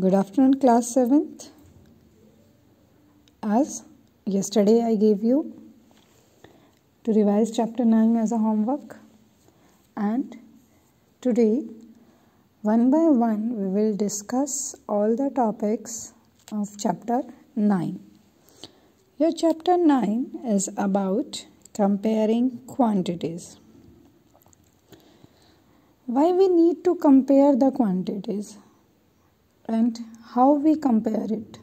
Good afternoon, class 7th. As yesterday I gave you to revise chapter 9 as a homework, and today one by one we will discuss all the topics of chapter 9. Your chapter 9 is about comparing quantities. Why we need to compare the quantities and how we compare it?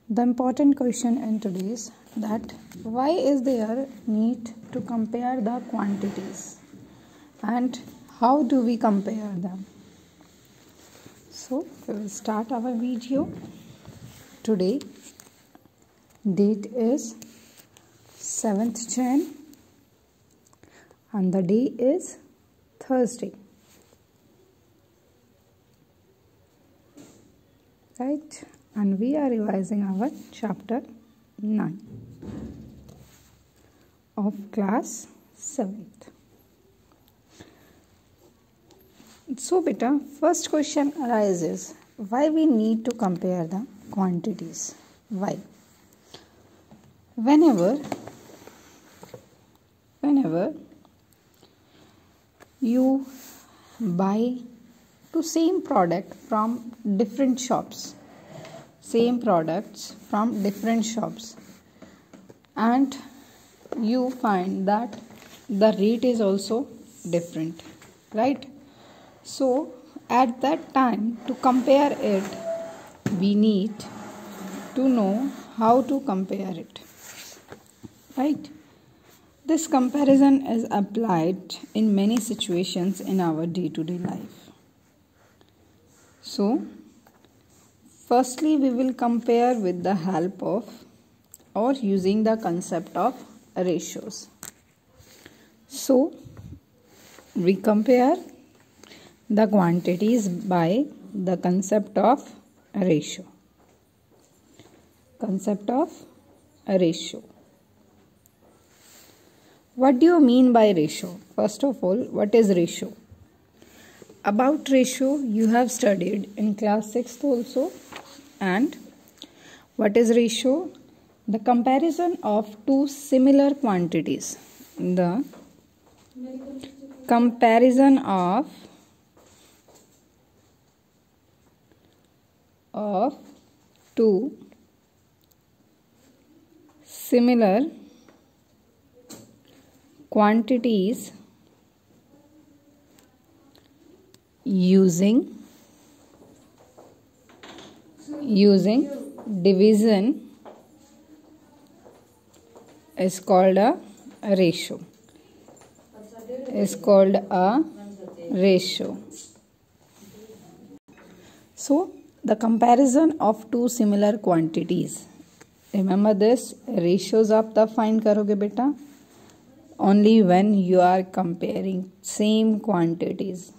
The important question in today is that why is there need to compare the quantities and how do we compare them? So we will start our video. Today date is 7th Jan and the day is Thursday. Right, and we are revising our chapter 9 of class 7th. So beta, first question arises, why we need to compare the quantities? Why? Whenever you buy to same product from different shops, and you find that the rate is also different, right? So at that time, to compare it, we need to know how to compare it, right? This comparison is applied in many situations in our day-to-day life. So, firstly, we will compare with the help of or using the concept of ratios. So, we compare the quantities by the concept of ratio. What do you mean by ratio? First of all, what is ratio? About ratio you have studied in class 6th also. And what is ratio? The comparison of two similar quantities. The comparison of two similar quantities using division is called a ratio. So the comparison of two similar quantities. Remember this, ratios आप तब find करोगे बेटा only when you are comparing same quantities.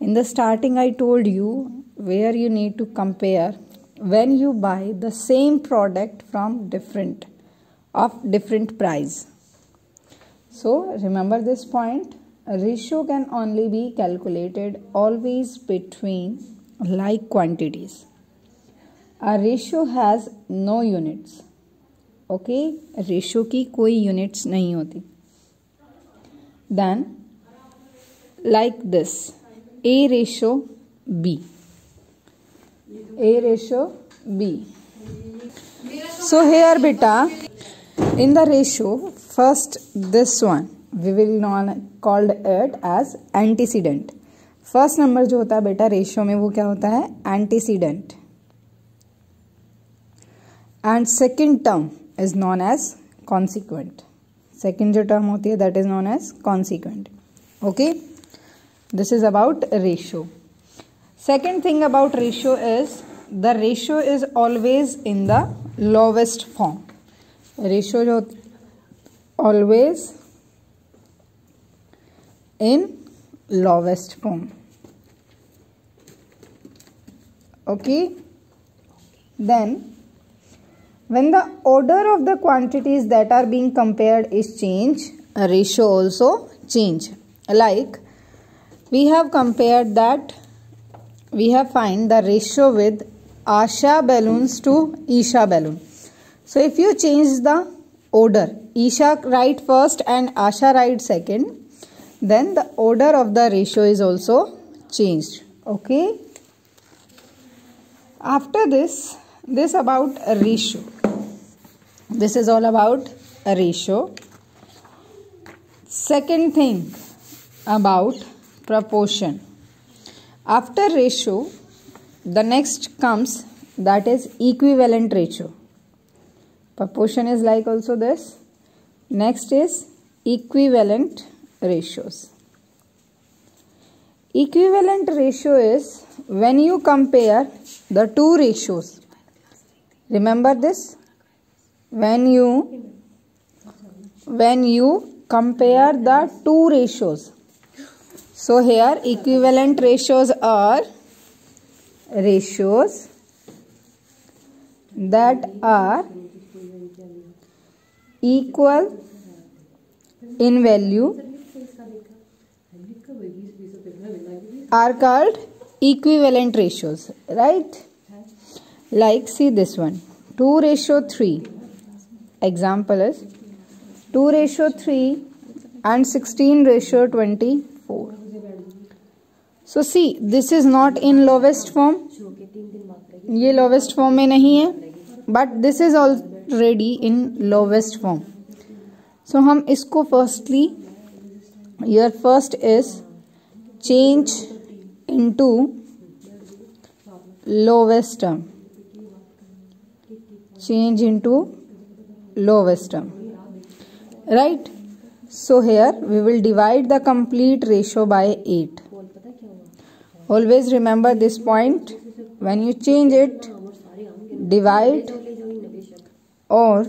In the starting I told you where you need to compare when you buy the same product from different price. So remember this point, a ratio can only be calculated always between like quantities. A ratio has no units. Okay, ratio की कोई units नहीं होती. Then like this, A ratio B. So here beta, in the ratio, first this one, we will call it as antecedent. First number जो होता है बेटा ratio में वो क्या होता है? Antecedent. And second term is known as consequent. Second जो term होती है that is known as consequent. Okay? This is about ratio. Second thing about ratio is the ratio is always in the lowest form. Ratio जो always in lowest form. Okay. Then when the order of the quantities that are being compared is changed, a ratio also change. Like we have compared that we have find the ratio with Asha balloons to Isha balloon. So if you change the order, Isha write first and Asha write second, then the order of the ratio is also changed. Okay. After this about a ratio. This is all about a ratio. Second thing about proportion. After ratio, the next comes, that is equivalent ratio. Proportion is like also this. Next is equivalent ratios. Equivalent ratio is when you compare the two ratios. Remember this? When you compare the two ratios. So here equivalent ratios are ratios that are equal in value are called equivalent ratios, right? Like see this one, 2:3. Example is 2:3 and 16:24. So see, this is not in lowest form. ये lowest form में नहीं है, but this is already in lowest form. So हम इसको firstly, your first is change into lowest term. Change into lowest term. Right? So here we will divide the complete ratio by 8. Always remember this point. When you change it, divide or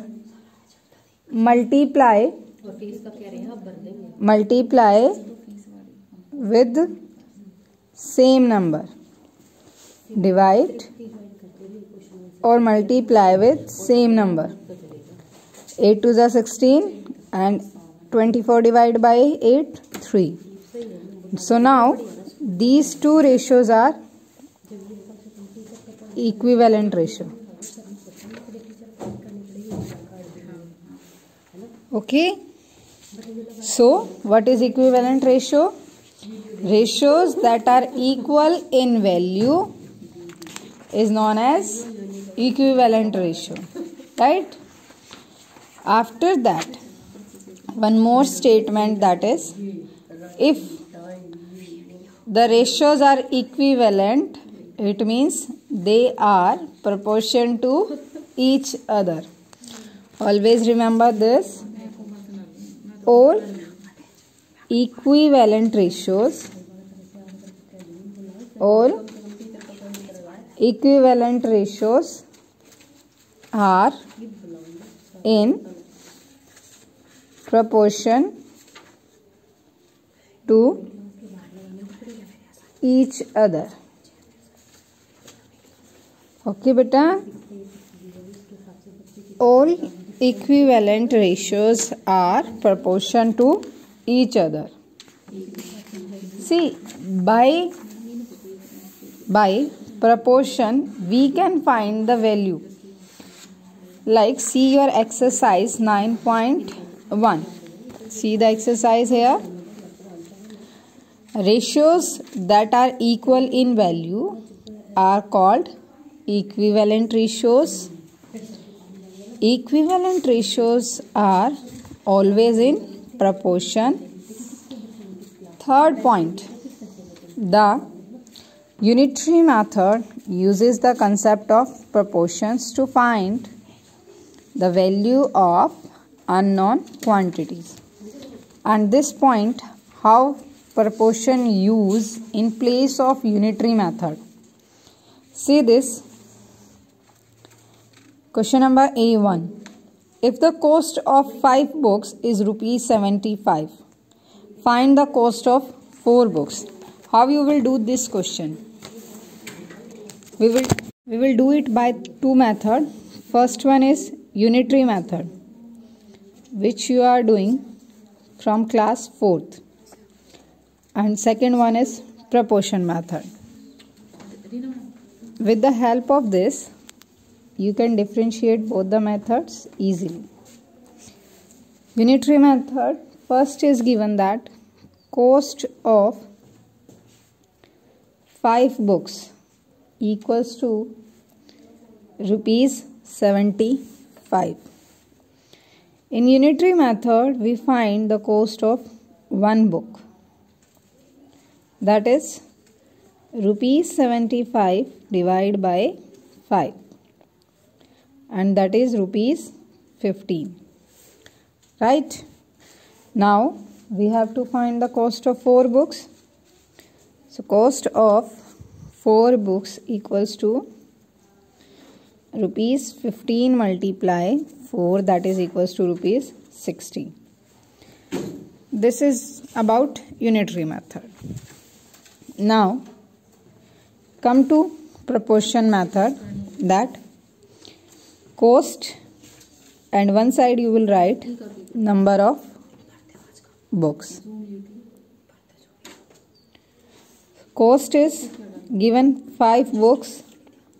multiply with same number. Divide or multiply with same number. 8 to the 16 and 24 divided by 8, 3. So now these two ratios are equivalent ratio. Okay. So what is equivalent ratio? Ratios that are equal in value is known as equivalent ratio. Right? After that, one more statement, that is, if the ratios are equivalent, it means they are proportion to each other. Always remember this. All equivalent ratios are in proportion to each other. Okay, beta. All equivalent ratios are proportion to each other. See, by proportion we can find the value. Like see your exercise 9.1. See the exercise here. Ratios that are equal in value are called equivalent ratios. Equivalent ratios are always in proportion. Third point, the unitary method uses the concept of proportions to find the value of unknown quantities. And this point, how proportion use in place of unitary method. See this. Question number A1. If the cost of 5 books is ₹75, find the cost of 4 books. How you will do this question? We will do it by two methods. First one is unitary method, which you are doing from class 4th. And second one is proportion method. With the help of this, you can differentiate both the methods easily. Unitary method, first is given that cost of 5 books equals to ₹75. In unitary method, we find the cost of one book, that is ₹75 divided by 5, and that is ₹15. Right? Now we have to find the cost of 4 books. So cost of 4 books equals to ₹15 multiply 4, that is equals to ₹60. This is about unitary method. Now come to proportion method, that cost, and one side you will write number of books. Cost is given 5 books,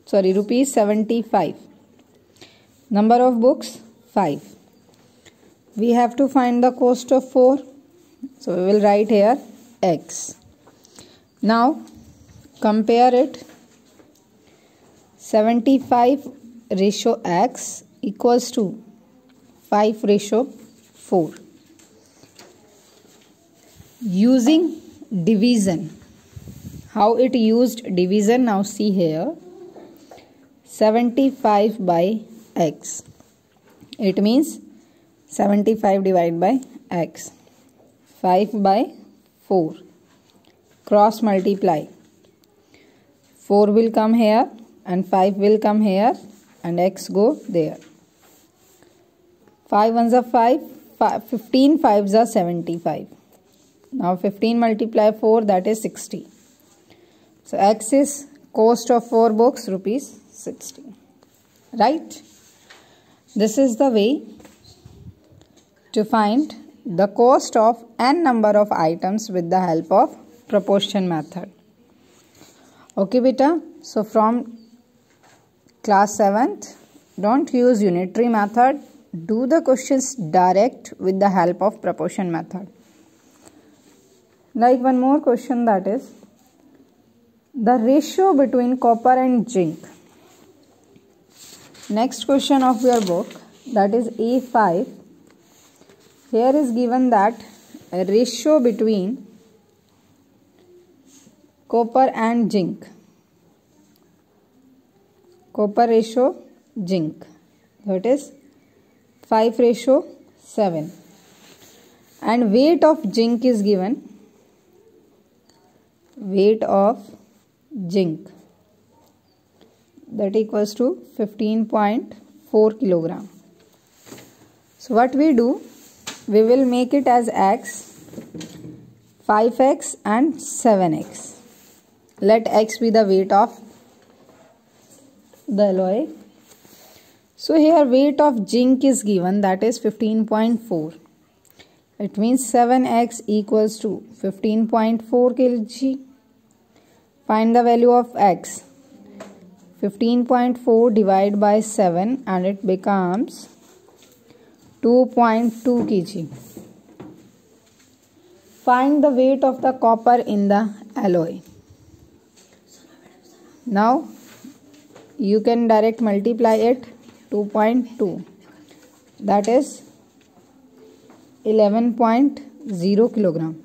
₹75. Number of books 5. We have to find the cost of 4, so we will write here x. Now compare it. 75 ratio x equals to 5 ratio 4. Using division. How it used division? Now see here. 75 by x. It means 75 divided by x. 5 by 4. Cross multiply. 4 will come here and 5 will come here and x go there. 5 ones are 5, 15 5s are 75. Now 15 multiply 4, that is 60. So x is cost of 4 books ₹60. Right? This is the way to find the cost of n number of items with the help of proportion method. Okay beta, so from class 7th, don't use unitary method, do the questions direct with the help of proportion method. Like one more question, that is the ratio between copper and zinc. Next question of your book, that is A5. Here is given that a ratio between copper and zinc. Copper ratio zinc, that is 5:7. And weight of zinc is given. Weight of zinc, that equals to 15.4 kilogram. So what we do, we will make it as x, 5x and 7x. Let x be the weight of the alloy. So here weight of zinc is given, that is 15.4. It means 7x equals to 15.4 kg. Find the value of x. 15.4 divided by 7 and it becomes 2.2 kg. Find the weight of the copper in the alloy. Now you can direct multiply it. 2.2, that is 11.0 kilogram.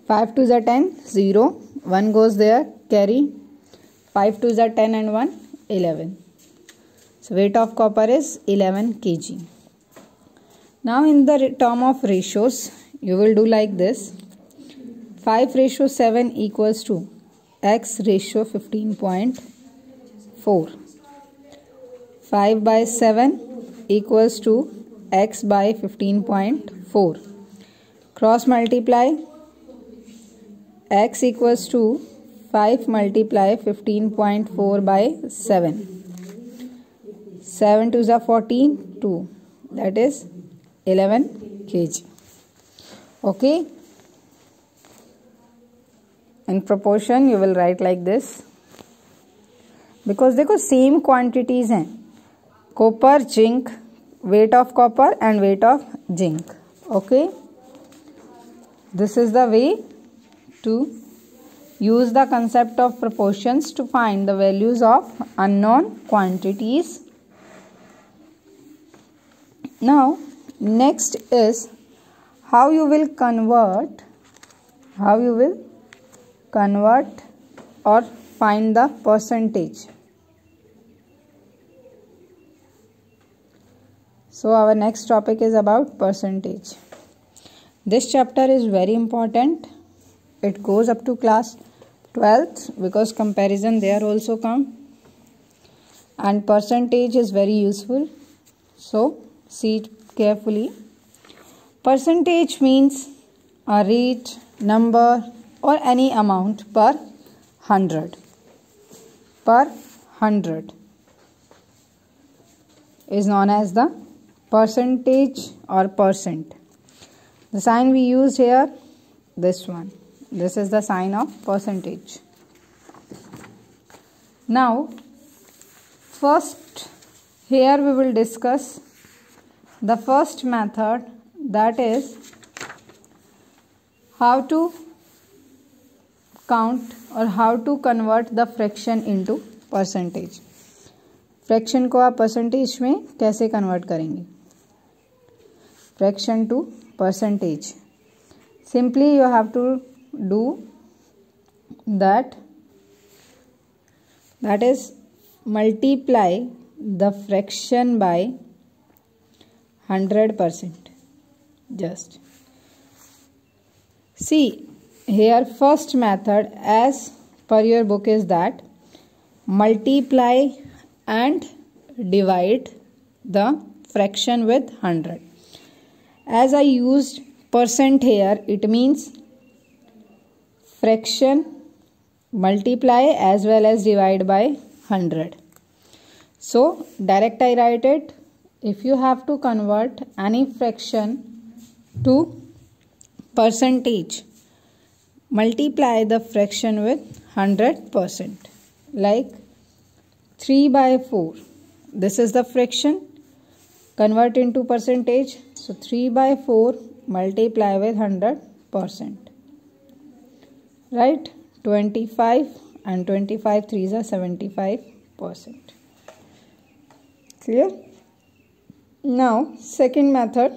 5 2s are 10, 0, 1 goes there, carry. 5 2s are 10 and 1, 11. So weight of copper is 11 kg. Now in the term of ratios, you will do like this. 5:7 equals to x ratio 15.4. 5 by 7 equals to x by 15.4. Cross multiply. X equals to 5 multiply 15.4 by 7. 7 2s are 14, 2. That is 11 kg. Okay. In proportion, you will write like this. Because देखो same quantities हैं, copper zinc, weight of copper and weight of zinc. Okay, this is the way to use the concept of proportions to find the values of unknown quantities. Now next is how you will convert or find the percentage. So our next topic is about percentage. This chapter is very important. It goes up to class 12th because comparison there also come, and percentage is very useful. So see it carefully. Percentage means a rate, number or any amount per 100. Per 100 is known as the percentage or percent. The sign we used here, this one, this is the sign of percentage. Now first here we will discuss the first method, that is how to count or how to convert the fraction into percentage. Fraction को आप percentage में कैसे convert करेंगे? Fraction to percentage, simply you have to do that is multiply the fraction by 100%. Just see here first method as per your book is that multiply and divide the fraction with 100. As I used percent here, it means fraction multiply as well as divide by 100. So direct I write it. If you have to convert any fraction to percentage, multiply the fraction with 100%. Like 3 by 4, this is the fraction, convert into percentage. So 3 by 4 multiply with 100%, right? 25 and 25 3s are 75%. Clear? Now second method,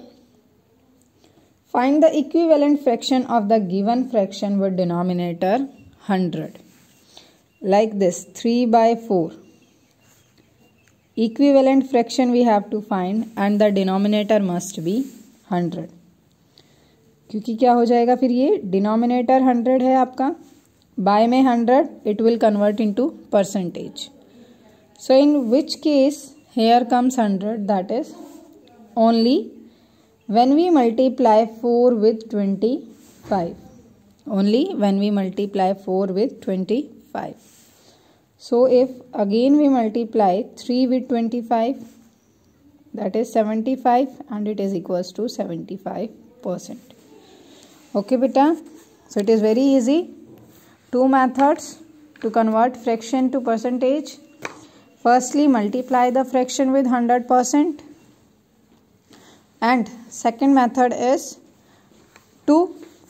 find the equivalent fraction of the given fraction with denominator 100. Like this, 3 by 4. Equivalent fraction we have to find and the denominator must be 100. क्योंकि क्या हो जाएगा फिर, ये denominator 100 है आपका, bye में 100, it will convert into percentage. So in which case here comes 100, that is only when we multiply 4 with 25. Only when we multiply 4 with 25. So if again we multiply 3 with 25, that is 75 and it is equals to 75%. Okay beta, so it is very easy. Two methods to convert fraction to percentage. Firstly, multiply the fraction with 100%. And second method is to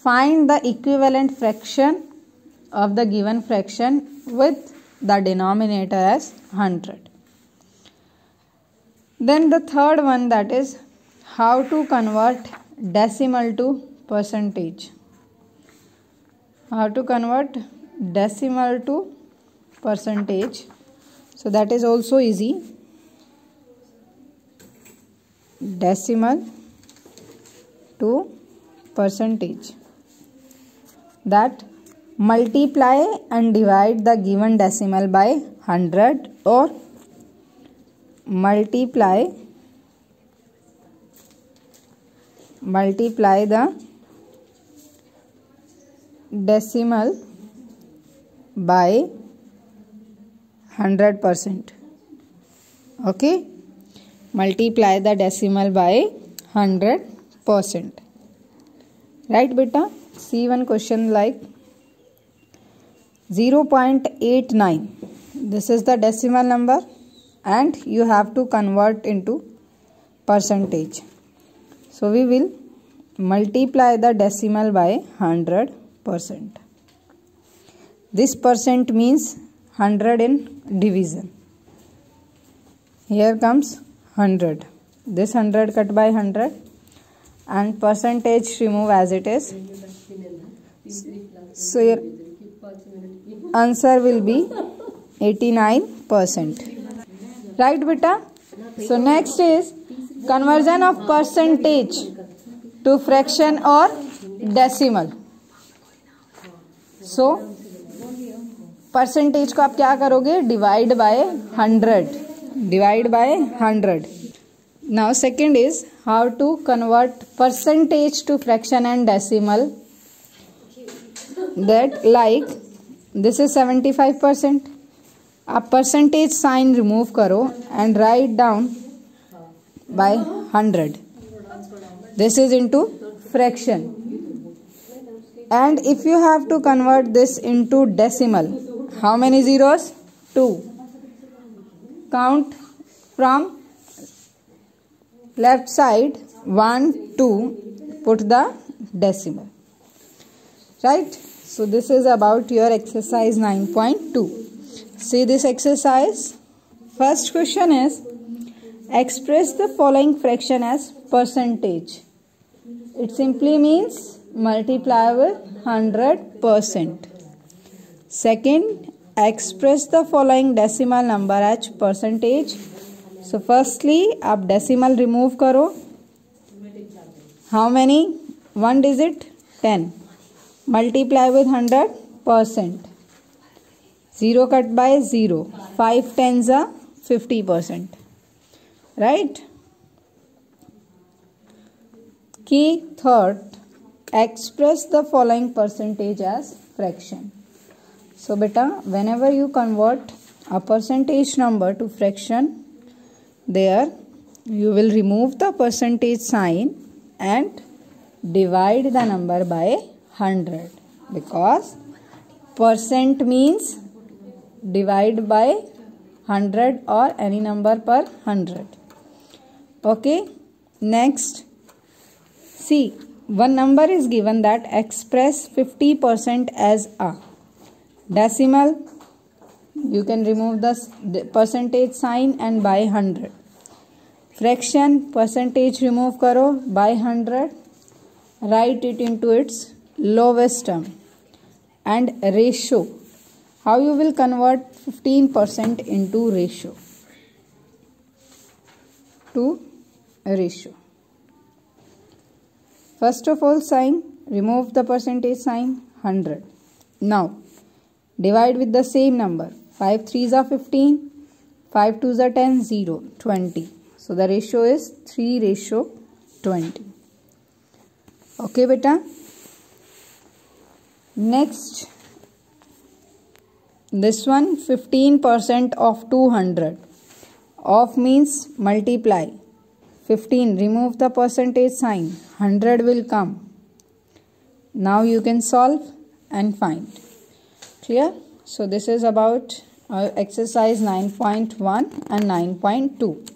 find the equivalent fraction of the given fraction with the denominator as 100. Then the third one, that is how to convert decimal to percentage. How to convert decimal to percentage. So that is also easy. Decimal to percentage, that multiply and divide the given decimal by 100 or multiply the decimal by 100%. Okay, multiply the decimal by 100%. Right beta? See one question like 0.89. this is the decimal number and you have to convert into percentage. So we will multiply the decimal by 100%. This percent means 100 in division. Here comes 100. This 100 cut by 100 and percentage remove as it is. So your answer will be 89%. Right, beta? So next is conversion of percentage to fraction or decimal. So percentage को आप क्या करोगे? Divide by 100. Divide by 100. Now second is how to convert percentage to fraction and decimal. That like this is 75%. आप percentage sign remove करो and write down by 100. This is into fraction. And if you have to convert this into decimal, how many zeros? 2. Count from left side 1, 2, put the decimal. Right? So this is about your exercise 9.2. See this exercise. First question is express the following fraction as percentage. It simply means multiply with 100%. Second, express the following decimal number as percentage. So firstly, आप decimal remove करो. How many? One digit? 10. Multiply with 100%. 0 cut by 0. 5 tens are 50%. Right? Key third, express the following percentage as fraction. So beta, whenever you convert a percentage number to fraction, there you will remove the percentage sign and divide the number by 100, because percent means divide by 100 or any number per 100. Okay, next, see, one number is given that express 50% as a decimal. You can remove the percentage sign and by 100. Fraction, percentage remove karo by 100. Write it into its lowest term. And ratio. How you will convert 15% into ratio? To ratio. First of all, sign, remove the percentage sign, 100. Now, divide with the same number. 5 3s are 15, 5 2s are 10, 0, 20. So the ratio is 3:20. Okay, beta. Next, this one 15% of 200. Of means multiply. 15, remove the percentage sign. 100 will come. Now you can solve and find. Clear? So this is about exercise 9.1 and 9.2.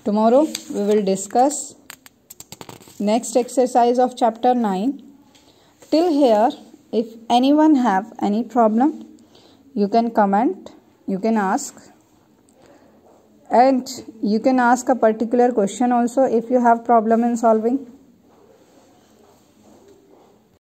Tomorrow we will discuss next exercise of chapter 9. Till here, if anyone have any problem, you can comment, you can ask, and you can ask a particular question also if you have problem in solving.